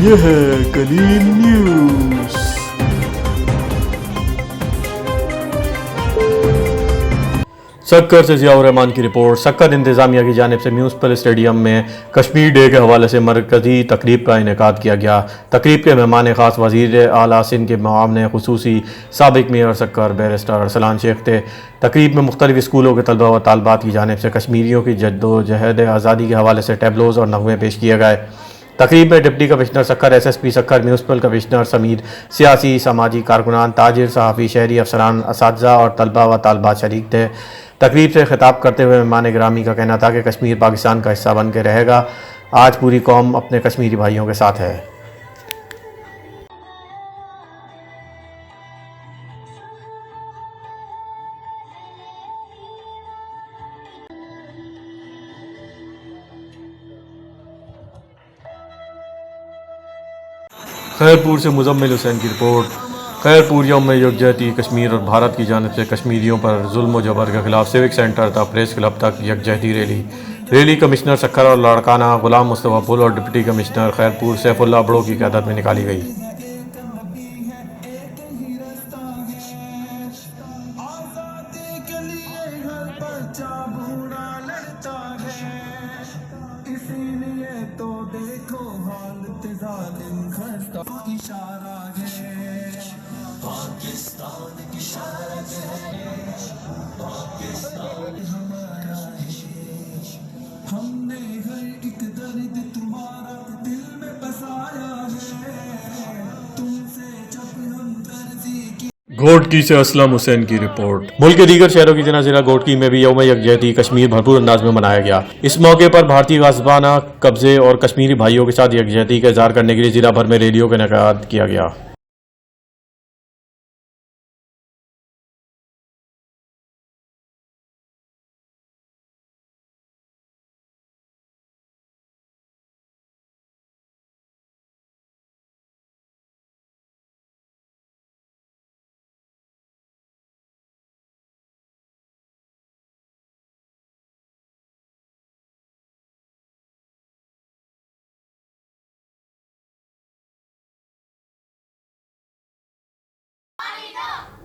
ये है कलील न्यूज़। सक्कर से ज़ियाउर रहमान की रिपोर्ट। सक्कर इंतज़ामिया की जानिब से म्यूनसिपल स्टेडियम में कश्मीर डे के हवाले से मरकज़ी तकरीब का इनेकाद किया गया। तकरीब के मेहमान ख़ास वज़ीर आला सिंध के मामले खुसूसी साबिक मेयर सक्कर बैरिस्टर अरसलान शेख थे। तकरीब में मुख्तलिफ स्कूलों के तलबा व तालबात की जानिब से कश्मीरियों की जद्दोजहद आज़ादी के हवाले से टैबलोज़ और नग़मे पेश किए गए। तकरीब में डिप्टी कमिश्नर सक्कर, SSP सक्कर, म्यूनसिपल कमिश्नर समीर, सियासी समाजी कारकुनान, ताजिर, सहाफ़ी, शहरी अफसरान, असातिज़ा और तलबा व तालबात शरीक थे। तकरीब से खिताब करते हुए मेहमान गिरामी का कहना था कि कश्मीर पाकिस्तान का हिस्सा बन के रहेगा। आज पूरी कौम अपने कश्मीरी भाइयों के साथ है। खैरपुर से मुजम्मिल हुसैन की रिपोर्ट। खैरपुर यौम यकजहती कश्मीर और भारत की जानिब से कश्मीरियों पर जुल्म व जबर के खिलाफ सिविक सेंटर था प्रेस क्लब तक यकजहती रैली कमिश्नर सक्कर और लाड़काना गुलाम मुस्तफ़ा पुल और डिप्टी कमिश्नर खैरपुर सैफुल्लाह बड़ो की क़यादत में निकाली गई। पाकिस्तान की शान है, पाकिस्तान हमारा है। हमने हर एक दर्द तुम्हारा दिल में बसाया है, तुमसे जब हमदर्दी की। घोटकी से असलम हुसैन की रिपोर्ट। मुल्क के दीगर शहरों की तरह जिला घोटकी में भी यौम यकजहती कश्मीर भरपूर अंदाज में मनाया गया। इस मौके पर भारतीय गाज़िबाना कब्जे और कश्मीरी भाइयों के साथ यकजहती का इज़हार करने के लिए जिला भर में रैलियों का इनेकाद किया गया।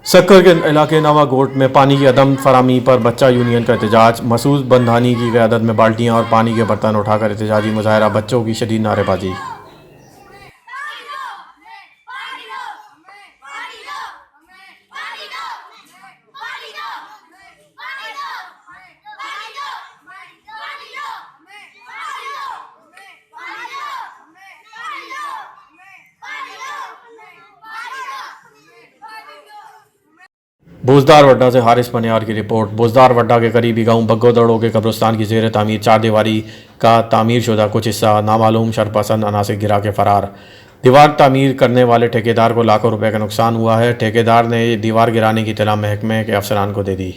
सक्कर के इलाके नवागोट में पानी की अदम फरामी पर बच्चा यूनियन का एहतजाज। मसूद बंधानी की क़यादत में बाल्टियाँ और पानी के बर्तन उठाकर एहतजाजी मुजाहरा, बच्चों की शदीद नारेबाजी। बोजदार वड्डा से हारिस पनियार की रिपोर्ट। बोजदार वड्डा के करीबी गांव बग्गोदड़ो के कब्रिस्तान की ज़ेर तामीर चार दीवारी का तामीर शुदा कुछ हिस्सा नामालूम शरपसंद अनासिर गिरा के फरार। दीवार तामीर करने वाले ठेकेदार को लाखों रुपए का नुकसान हुआ है। ठेकेदार ने दीवार गिराने की इत्तला महकमे के अफसरान को दे दी।